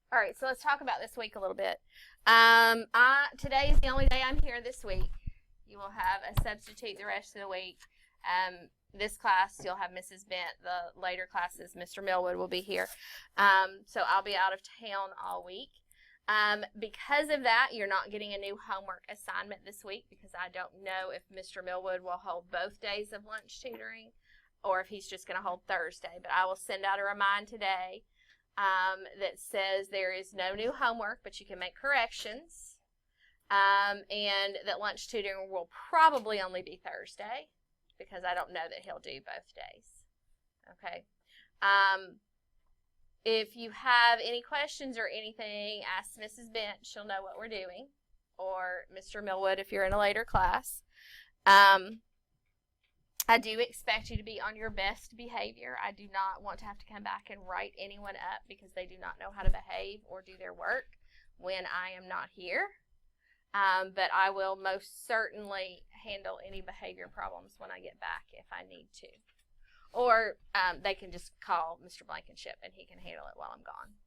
All right, so let's talk about this week a little bit. Today is the only day I'm here this week. You will have a substitute the rest of the week. This class, you'll have Mrs. Bent. The later classes, Mr. Millwood will be here. So I'll be out of town all week. Because of that, you're not getting a new homework assignment this week because I don't know if Mr. Millwood will hold both days of lunch tutoring or if he's just going to hold Thursday. But I will send out a reminder today that says there is no new homework, but you can make corrections, and that lunch tutoring will probably only be Thursday because I don't know that he'll do both days. Okay. If you have any questions or anything, ask Mrs. Bent. She'll know what we're doing, or Mr. Millwood if you're in a later class. I do expect you to be on your best behavior. I do not want to have to come back and write anyone up because they do not know how to behave or do their work when I am not here. But I will most certainly handle any behavior problems when I get back if I need to. Or they can just call Mr. Blankenship and he can handle it while I'm gone.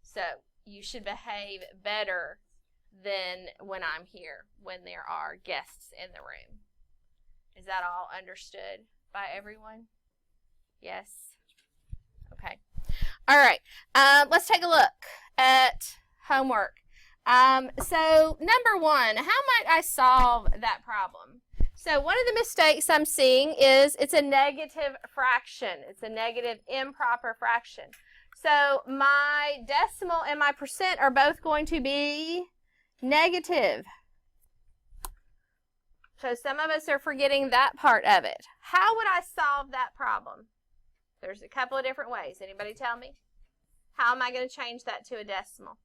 So you should behave better than when I'm here, when there are guests in the room. Is that all understood by everyone? Yes? Okay. All right. Let's take a look at homework. So number one, how might I solve that problem? So one of the mistakes I'm seeing is it's a negative fraction. It's a negative improper fraction. So my decimal and my percent are both going to be negative. So some of us are forgetting that part of it. How would I solve that problem? There's a couple of different ways. Anybody tell me? How am I going to change that to a decimal?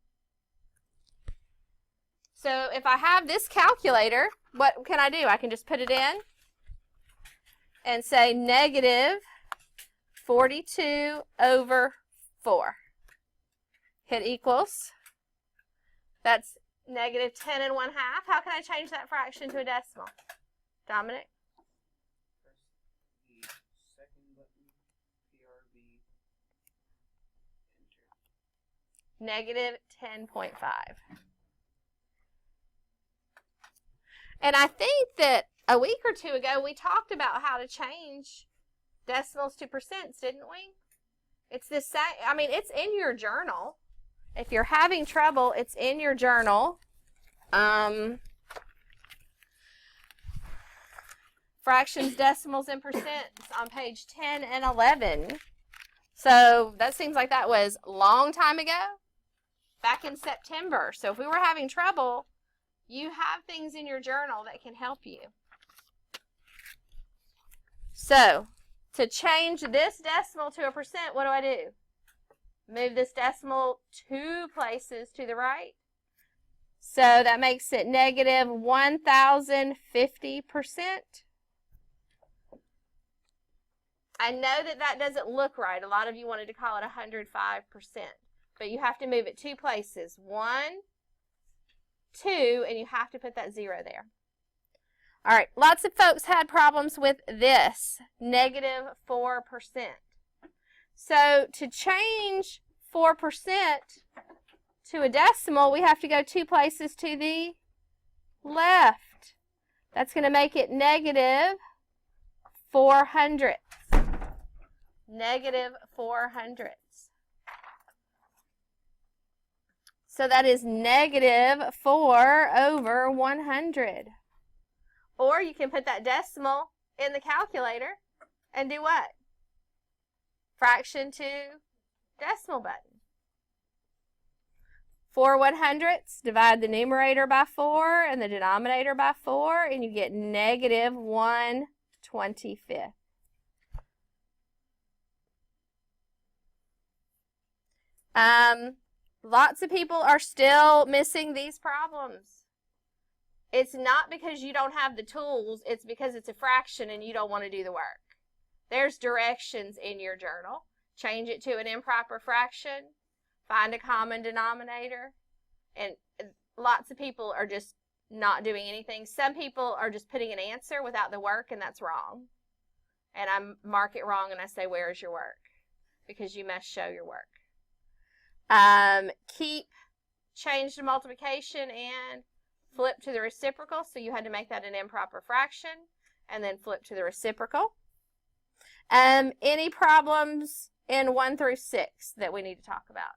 So if I have this calculator, what can I do? I can just put it in and say negative 42 over 4. Hit equals. That's negative 10 and 1/2. How can I change that fraction to a decimal? Dominic? Press the second button, PRV, enter. Negative 10.5. And I think that a week or two ago we talked about how to change decimals to percents, didn't we? It's the same. I mean, it's in your journal. If you're having trouble, it's in your journal. Fractions, decimals, and percents on page 10 and 11. So that seems like that was a long time ago, back in September. So if we were having trouble, you have things in your journal that can help you. So to change this decimal to a percent, what do I do? Move this decimal 2 places to the right. So that makes it negative 1,050%. I know that that doesn't look right. A lot of you wanted to call it 105%. But you have to move it 2 places. 1, 2, and you have to put that 0 there. All right, lots of folks had problems with this, negative 4%. So to change 4% to a decimal, we have to go 2 places to the left. That's going to make it negative 400. Negative 400. So that is negative 4 over 100. Or you can put that decimal in the calculator and do what? Fraction to decimal button. 4 100ths, divide the numerator by 4 and the denominator by 4, and you get negative 1/25. Lots of people are still missing these problems. It's not because you don't have the tools, it's because it's a fraction and you don't want to do the work. There's directions in your journal. Change it to an improper fraction. Find a common denominator. And lots of people are just not doing anything. Some people are just putting an answer without the work, and that's wrong. And I mark it wrong and I say, where is your work? Because you must show your work. Change to multiplication and flip to the reciprocal. So you had to make that an improper fraction and then flip to the reciprocal. Any problems in 1 through 6 that we need to talk about?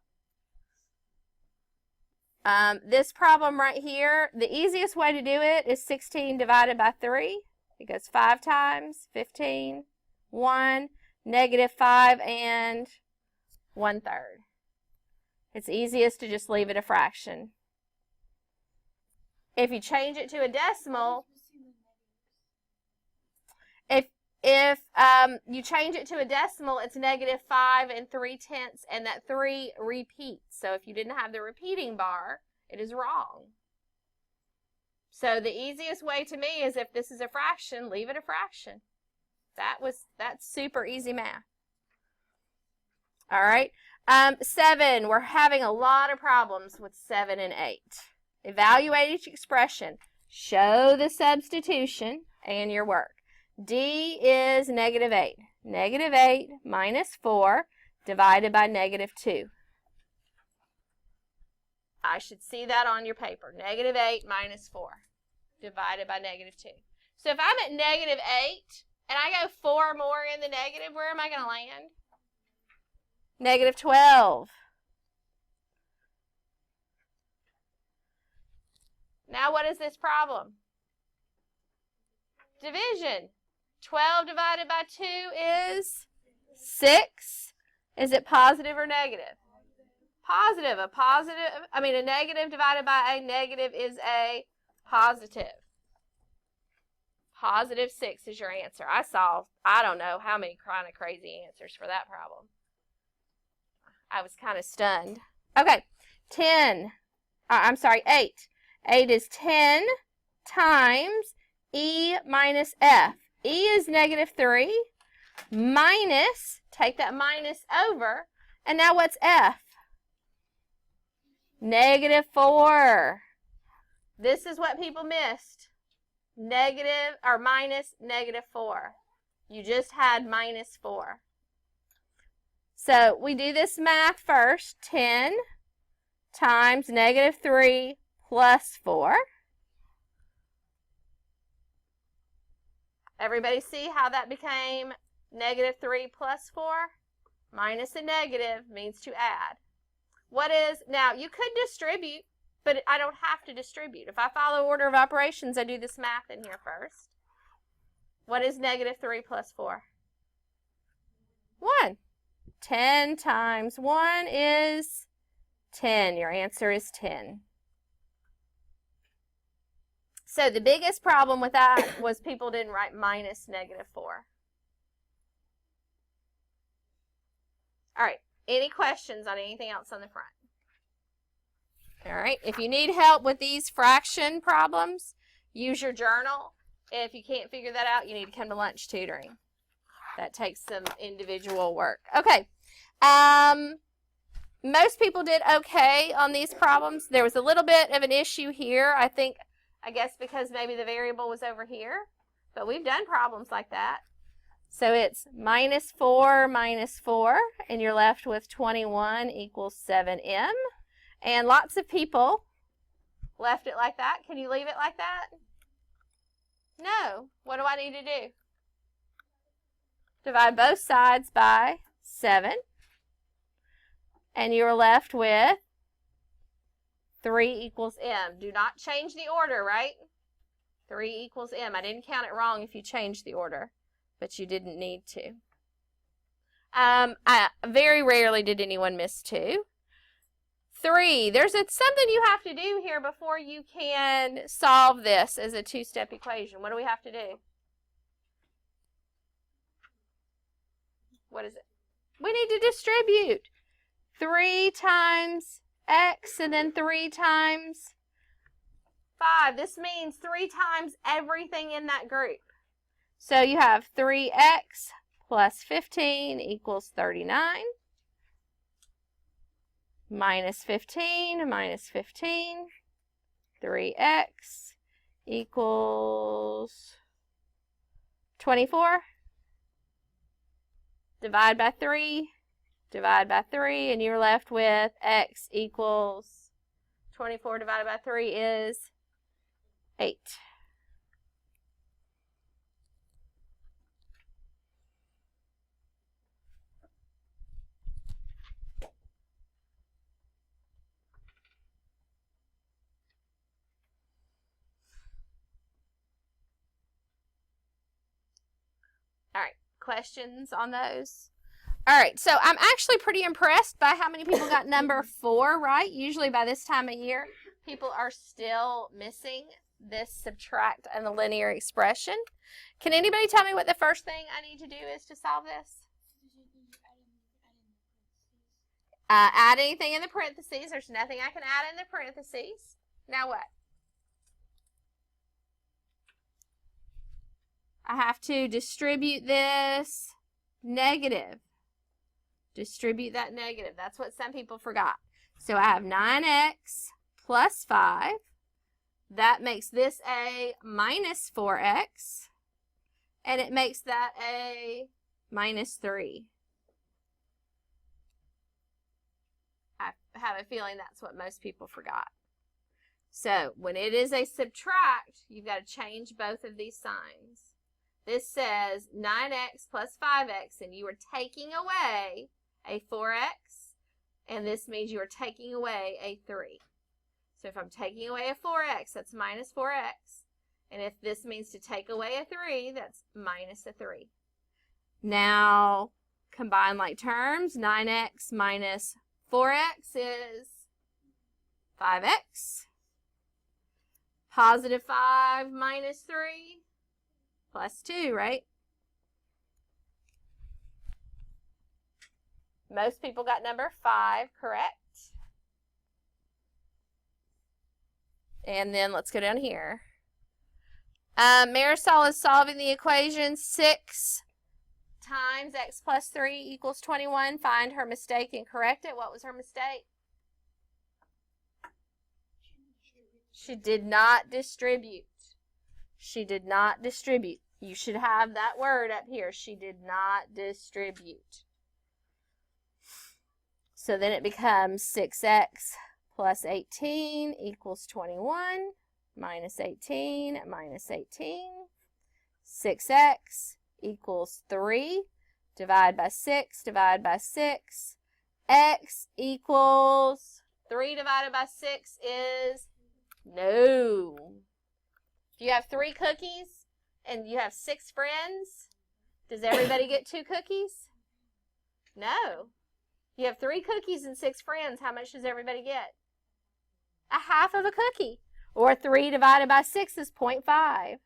This problem right here, the easiest way to do it is 16 divided by 3. It goes 5 times, 15, 1, negative 5, and 1/3. It's easiest to just leave it a fraction. If you change it to a decimal, if you change it to a decimal, it's negative 5 3/10, and that 3 repeats. So if you didn't have the repeating bar, it is wrong. So the easiest way to me is if this is a fraction, leave it a fraction. That's super easy math. All right. 7, we're having a lot of problems with 7 and 8. Evaluate each expression. Show the substitution and your work. D is negative 8. Negative 8 minus 4 divided by negative 2. I should see that on your paper. Negative 8 minus 4 divided by negative 2. So if I'm at negative 8 and I go 4 more in the negative, where am I going to land? Negative 12. Now what is this problem? Division. 12 divided by 2 is 6. Is it positive or negative? Positive. A negative divided by a negative is a positive. Positive 6 is your answer. I don't know how many kind of crazy answers for that problem. I was kind of stunned. Okay, 8. 8 is 10 times E minus F. E is negative 3 minus, take that minus over, and now what's F? Negative 4. This is what people missed. Negative or minus negative 4. You just had minus 4. So we do this math first. 10 times negative 3 plus 4. Everybody see how that became negative 3 plus 4? Minus a negative means to add. Now you could distribute, but I don't have to distribute. If I follow order of operations, I do this math in here first. What is negative 3 plus 4? 1. 10 times 1 is 10. Your answer is 10. So the biggest problem with that was people didn't write minus negative 4. All right. Any questions on anything else on the front? All right. If you need help with these fraction problems, use your journal. If you can't figure that out, you need to come to lunch tutoring. That takes some individual work. Okay. Most people did okay on these problems. There was a little bit of an issue here. I guess because maybe the variable was over here. But we've done problems like that. So it's minus 4 minus 4, and you're left with 21 equals 7m. And lots of people left it like that. Can you leave it like that? No. What do I need to do? Divide both sides by 7. And you're left with 3 equals m. Do not change the order, right? 3 equals m. I didn't count it wrong if you changed the order, but you didn't need to. Very rarely did anyone miss 2. 3. There's something you have to do here before you can solve this as a two-step equation. What do we have to do? What is it? We need to distribute. 3 times x and then 3 times 5. This means 3 times everything in that group. So you have 3x plus 15 equals 39. Minus 15 minus 15. 3x equals 24. Divide by 3. divide by 3, and you're left with x equals 24 divided by 3 is 8. All right, questions on those? All right, so I'm actually pretty impressed by how many people got number 4 right. Usually by this time of year, people are still missing this subtract and the linear expression. Can anybody tell me what the first thing I need to do is to solve this? Add anything in the parentheses. There's nothing I can add in the parentheses. Now what? I have to distribute this negative. Distribute that negative. That's what some people forgot. So I have 9x plus 5. That makes this a minus 4x. And it makes that a minus 3. I have a feeling that's what most people forgot. So when it is a subtract, you've got to change both of these signs. This says 9x plus 5x, and you are taking away a 4x, and this means you are taking away a 3. So if I'm taking away a 4x, that's minus 4x. And if this means to take away a 3, that's minus a 3. Now, combine like terms. 9x minus 4x is 5x. Positive 5 minus 3 plus 2, right? Most people got number 5 correct. And then let's go down here. Marisol is solving the equation 6 times x plus 3 equals 21. Find her mistake and correct it. What was her mistake? She did not distribute. She did not distribute. You should have that word up here. She did not distribute. So then it becomes 6x plus 18 equals 21 minus 18 minus 18. 6x equals 3. Divide by 6, divide by 6. X equals 3 divided by 6 is no. If you have 3 cookies and you have 6 friends, does everybody get 2 cookies? No. You have 3 cookies and 6 friends. How much does everybody get? A half of a cookie. Or 3 divided by 6 is 0.5.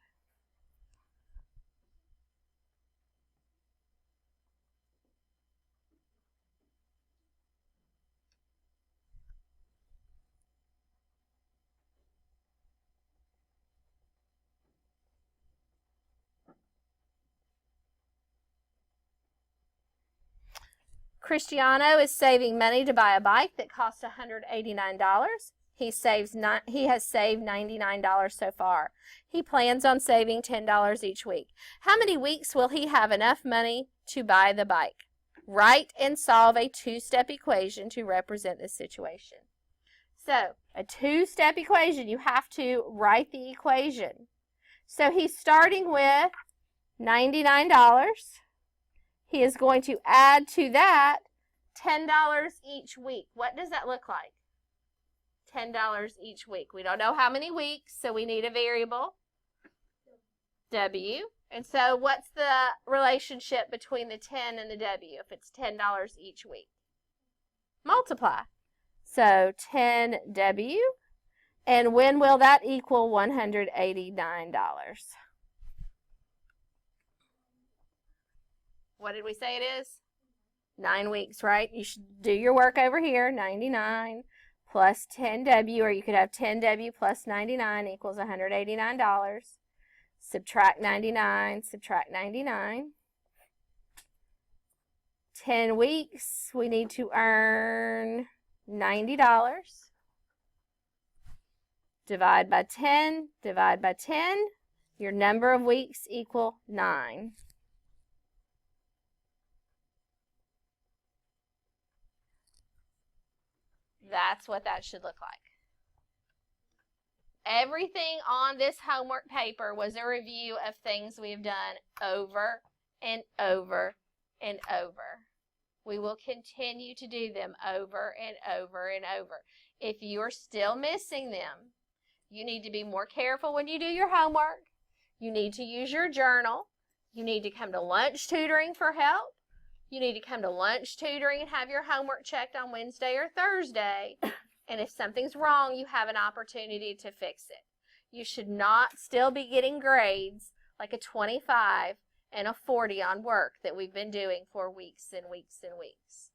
Cristiano is saving money to buy a bike that costs $189. He has saved $99 so far. He plans on saving $10 each week. How many weeks will he have enough money to buy the bike? Write and solve a 2-step equation to represent this situation. So, a 2-step equation, you have to write the equation. So, he's starting with $99. He is going to add to that $10 each week. What does that look like? $10 each week. We don't know how many weeks, so we need a variable, W. And so what's the relationship between the 10 and the W if it's $10 each week? Multiply. So 10W. And when will that equal $189? What did we say it is? 9 weeks, right? You should do your work over here. 99 plus 10W, or you could have 10W plus 99 equals $189. Subtract 99, subtract 99. 10 weeks, we need to earn $90. Divide by 10, divide by 10. Your number of weeks equal 9. That's what that should look like. Everything on this homework paper was a review of things we've done over and over and over. We will continue to do them over and over and over. If you're still missing them, you need to be more careful when you do your homework. You need to use your journal. You need to come to lunch tutoring for help. You need to come to lunch tutoring and have your homework checked on Wednesday or Thursday. And if something's wrong, you have an opportunity to fix it. You should not still be getting grades like a 25 and a 40 on work that we've been doing for weeks and weeks and weeks.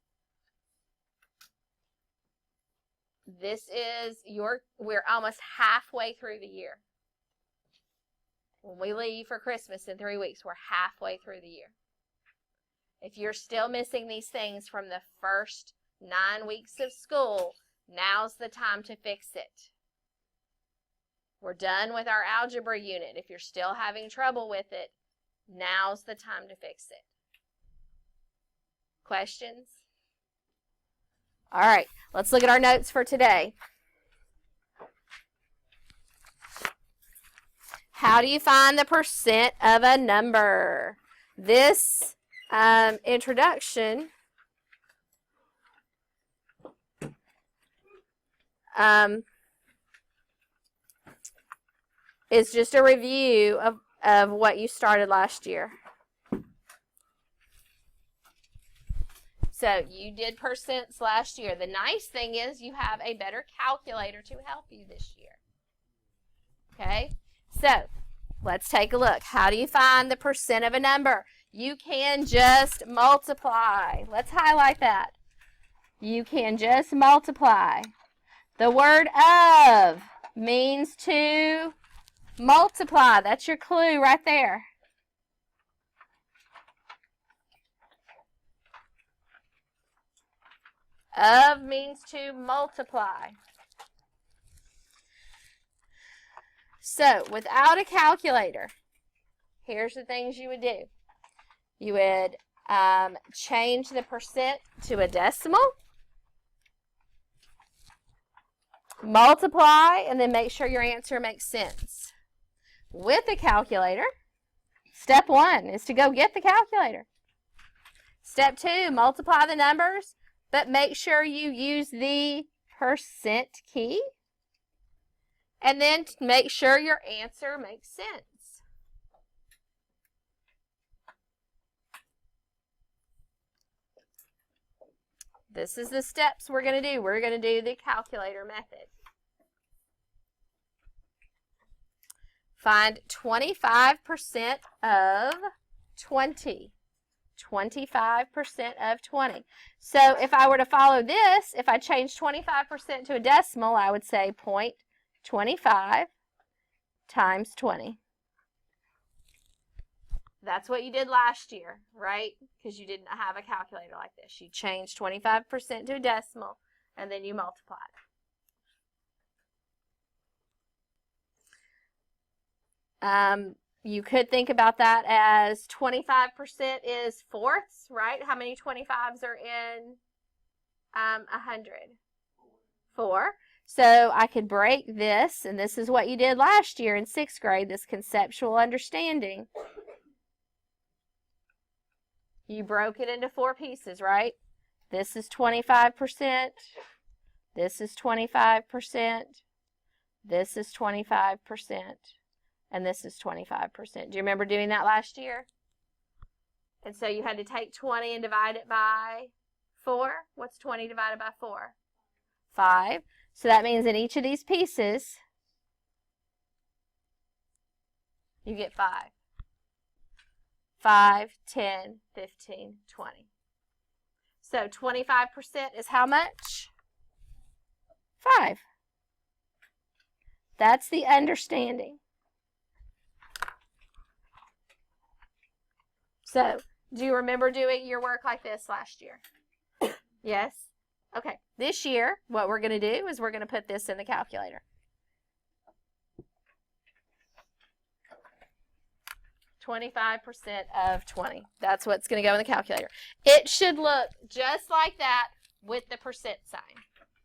We're almost halfway through the year. When we leave for Christmas in 3 weeks, we're halfway through the year. If you're still missing these things from the first 9 weeks of school, now's the time to fix it. We're done with our algebra unit. If you're still having trouble with it, now's the time to fix it. Questions? All right, let's look at our notes for today. How do you find the percent of a number? This introduction is just a review of what you started last year. So you did percents last year. The nice thing is you have a better calculator to help you this year. Okay, so let's take a look. How do you find the percent of a number? You can just multiply. Let's highlight that. You can just multiply. The word of means to multiply. That's your clue right there. Of means to multiply. So, without a calculator, here's the things you would do. You would change the percent to a decimal, multiply, and then make sure your answer makes sense. With a calculator, step 1 is to go get the calculator. Step 2, multiply the numbers, but make sure you use the percent key. And then make sure your answer makes sense. This is the steps we're going to do. We're going to do the calculator method. Find 25% of 20. 25% of 20. So if I were to follow this, if I change 25% to a decimal, I would say 0.25 times 20. That's what you did last year, right? Because you didn't have a calculator like this. You changed 25% to a decimal, and then you multiplied. You could think about that as 25% is fourths, right? How many 25s are in 100? 4. So I could break this, and this is what you did last year in 6th grade, this conceptual understanding. You broke it into 4 pieces, right? This is 25%. This is 25%. This is 25%. And this is 25%. Do you remember doing that last year? And so you had to take 20 and divide it by 4. What's 20 divided by 4? 5. So that means in each of these pieces, you get 5. 5, 10, 15, 20. So 25% is how much? 5. That's the understanding. So, do you remember doing your work like this last year? Yes? Okay. This year, what we're going to do is we're going to put this in the calculator. 25% of 20. That's what's going to go in the calculator. It should look just like that with the percent sign.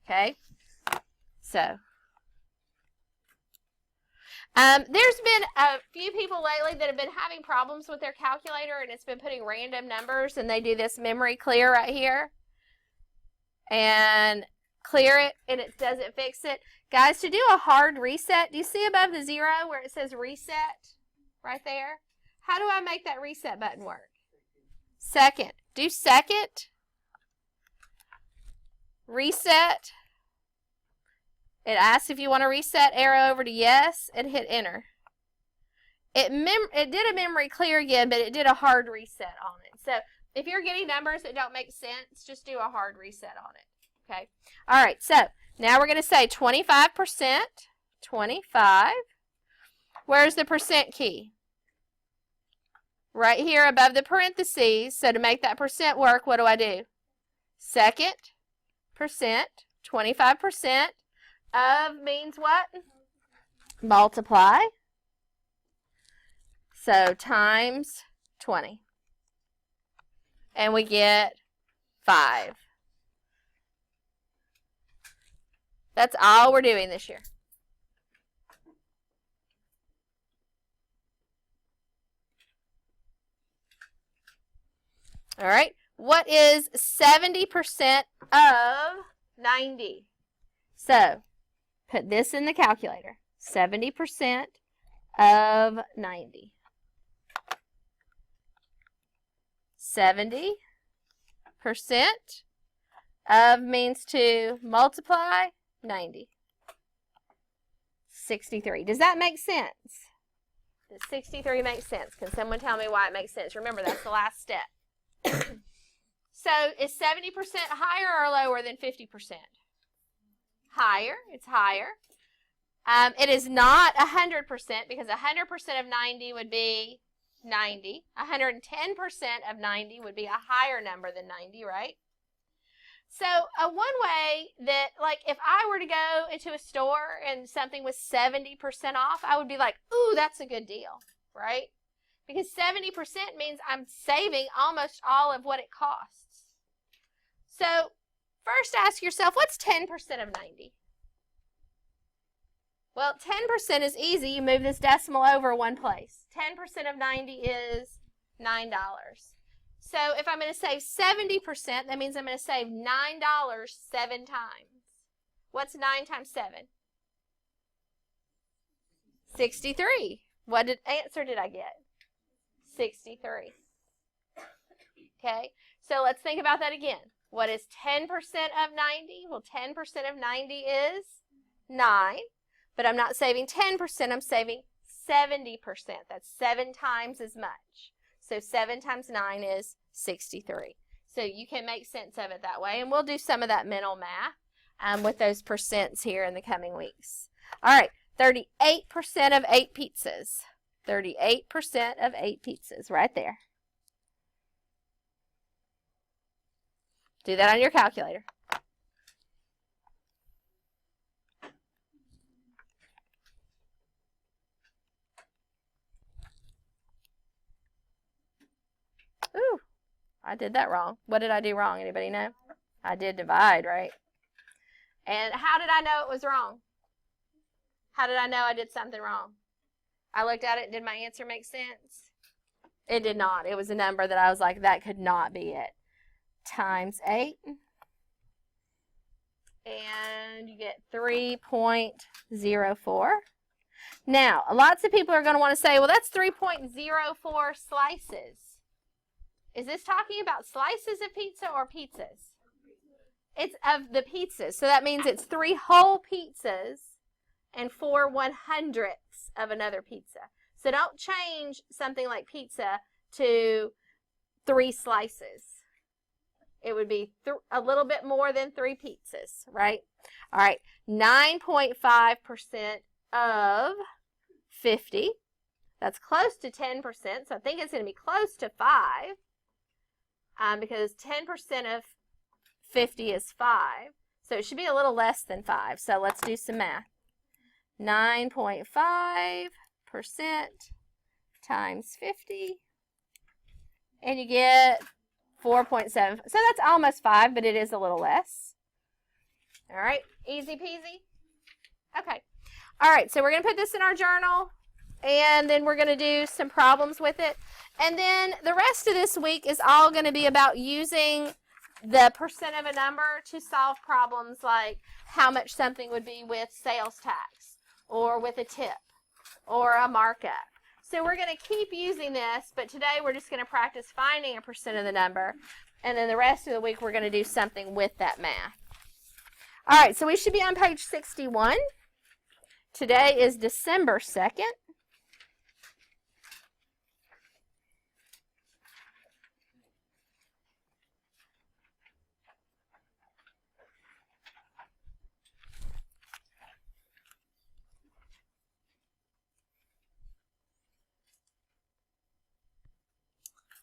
Okay? So, there's been a few people lately that have been having problems with their calculator, and it's been putting random numbers, and they do this memory clear right here. And clear it, and it doesn't fix it. Guys, to do a hard reset, do you see above the 0 where it says reset right there? How do I make that reset button work? Second. Do second. Reset. It asks if you want to reset, arrow over to yes, and hit enter. It did a memory clear again, but it did a hard reset on it. So if you're getting numbers that don't make sense, just do a hard reset on it. Okay. All right. So now we're going to say 25%. 25. Where's the percent key? Right here above the parentheses. So to make that percent work, what do I do? Second percent. 25% of means what? Multiply. So times 20. And we get 5. That's all we're doing this year. All right. What is 70% of 90? So, put this in the calculator. 70% of 90. 70% of means to multiply 90. 63. Does that make sense? Does 63 make sense? Can someone tell me why it makes sense? Remember, that's the last step. So, is 70% higher or lower than 50%? Higher. It's higher. It is not 100% because 100% of 90 would be 90. 110% of 90 would be a higher number than 90, right? So, one way that, like, if I were to go into a store and something was 70% off, I would be like, ooh, that's a good deal, right? Because 70% means I'm saving almost all of what it costs. So, first ask yourself, what's 10% of 90? Well, 10% is easy. You move this decimal over one place. 10% of 90 is $9. So if I'm going to save 70%, that means I'm going to save $9 7 times. What's 9 times 7? 63. What answer did I get? 63. Okay, so let's think about that again. What is 10% of 90? Well, 10% of 90 is 9. But I'm not saving 10%, I'm saving 70%. That's 7 times as much. So 7 times 9 is 63. So you can make sense of it that way. And we'll do some of that mental math with those percents here in the coming weeks. All right, 38% of 8 pizzas. 38% of 8 pizzas, right there. Do that on your calculator. Ooh, I did that wrong. What did I do wrong? Anybody know? I did divide, right? And how did I know it was wrong? How did I know I did something wrong? I looked at it, did my answer make sense? It did not. It was a number that I was like, that could not be it. Times 8. And you get 3.04. Now, lots of people are going to want to say, well, that's 3.04 slices. Is this talking about slices of pizza or pizzas? It's of the pizzas. So that means it's 3 whole pizzas and 4 1/100ths of another pizza. So don't change something like pizza to 3 slices. It would be a little bit more than 3 pizzas, right? All right, 9.5% of 50. That's close to 10%, so I think it's going to be close to 5. Because 10% of 50 is 5. So it should be a little less than 5. So let's do some math. 9.5% times 50. And you get 4.7. So that's almost 5, but it is a little less. All right, easy peasy. Okay. All right, so we're going to put this in our journal, and then we're going to do some problems with it. And then the rest of this week is all going to be about using the percent of a number to solve problems like how much something would be with sales tax or with a tip or a markup. So we're going to keep using this, but today we're just going to practice finding a percent of the number. And then the rest of the week we're going to do something with that math. All right, so we should be on page 61. Today is December 2nd.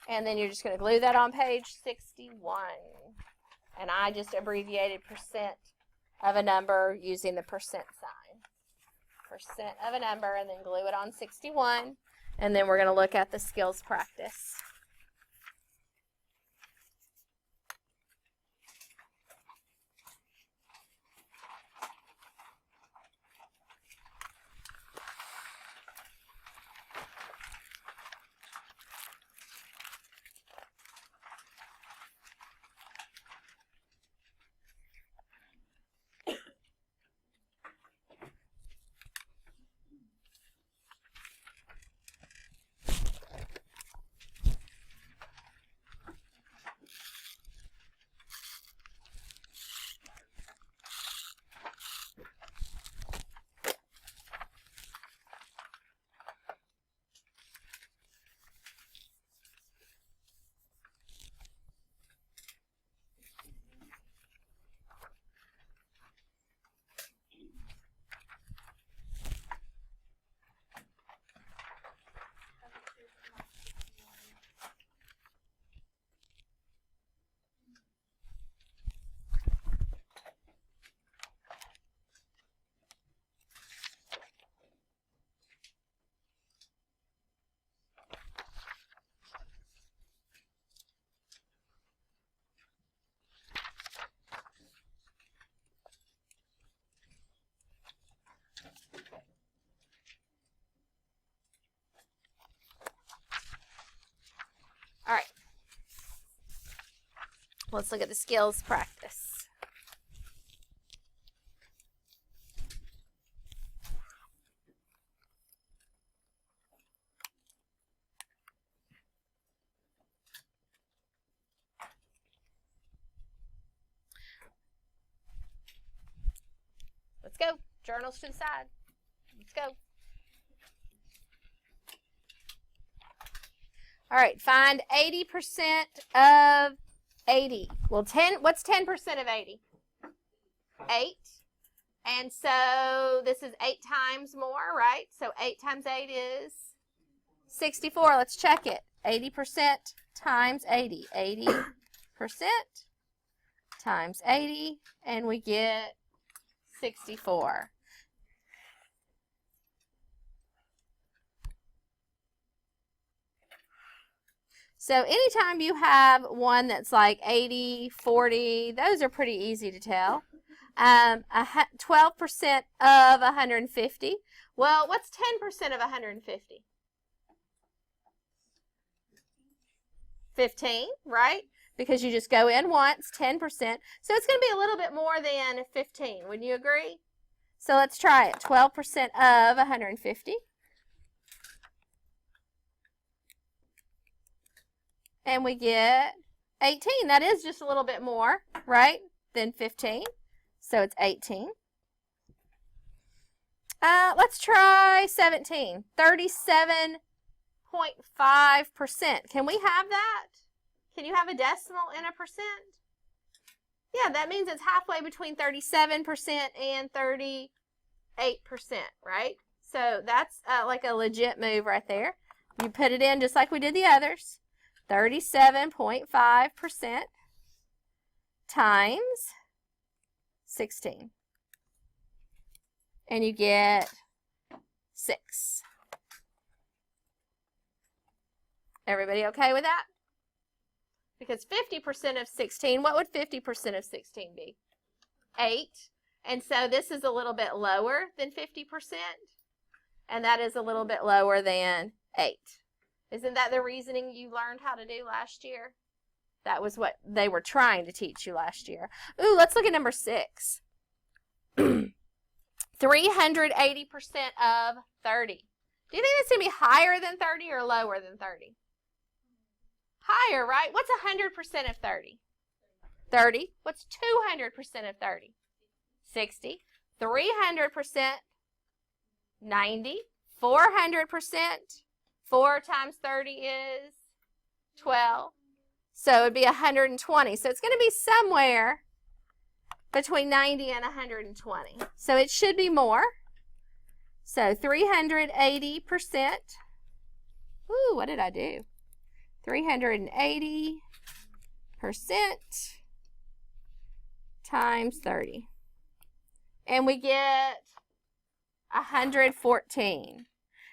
And then you're just going to glue that on page 61. And I just abbreviated percent of a number using the percent sign. Percent of a number, and then glue it on 61. And then we're going to look at the skills practice. All right. Let's look at the skills practice. Let's go. Journals to the side. Let's go. All right, find 80% of 80. Well, what's 10% of 80? 8. And so this is 8 times more, right? So 8 times 8 is 64. Let's check it. 80% times 80. 80% times 80, and we get 64. So anytime you have one that's like 80, 40, those are pretty easy to tell. 12% of 150. Well, what's 10% of 150? 15, right? Because you just go in once, 10%. So it's going to be a little bit more than 15. Wouldn't you agree? So let's try it. 12% of 150. And we get 18. That is just a little bit more, right, than 15. So it's 18. Let's try 17. 37.5%. Can we have that? Can you have a decimal in a percent? Yeah, that means it's halfway between 37% and 38%, right? So that's like a legit move right there. You put it in just like we did the others. 37.5% times 16. And you get 6. Everybody okay with that? Because 50% of 16, what would 50% of 16 be? 8. And so this is a little bit lower than 50%. And that is a little bit lower than 8. Isn't that the reasoning you learned how to do last year? That was what they were trying to teach you last year. Ooh, let's look at number 6. 380% of 30. Do you think that's going to be higher than 30 or lower than 30? Higher, right? What's 100% of 30? 30. What's 200% of 30? 60. 300%, 90. 400%, 4 times 30 is 12. So it would be 120. So it's going to be somewhere between 90 and 120. So it should be more. So 380%. Ooh, what did I do? 380% times 30. And we get 114.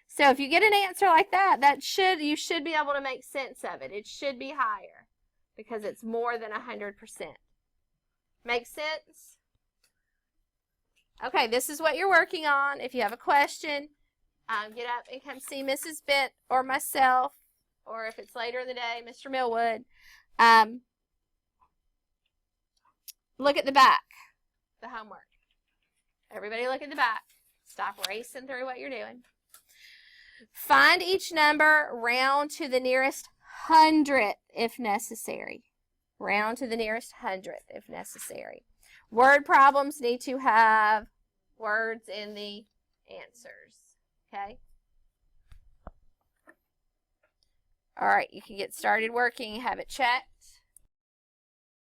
So if you get an answer like that, you should be able to make sense of it. It should be higher because it's more than 100%. Make sense? Okay, this is what you're working on. If you have a question, get up and come see Mrs. Bent or myself, or if it's later in the day, Mr. Millwood. Look at the back, the homework. Everybody look at the back. Stop racing through what you're doing. Find each number, round to the nearest hundredth if necessary. Round to the nearest hundredth if necessary. Word problems need to have words in the answers. Okay? All right, you can get started working, have it checked.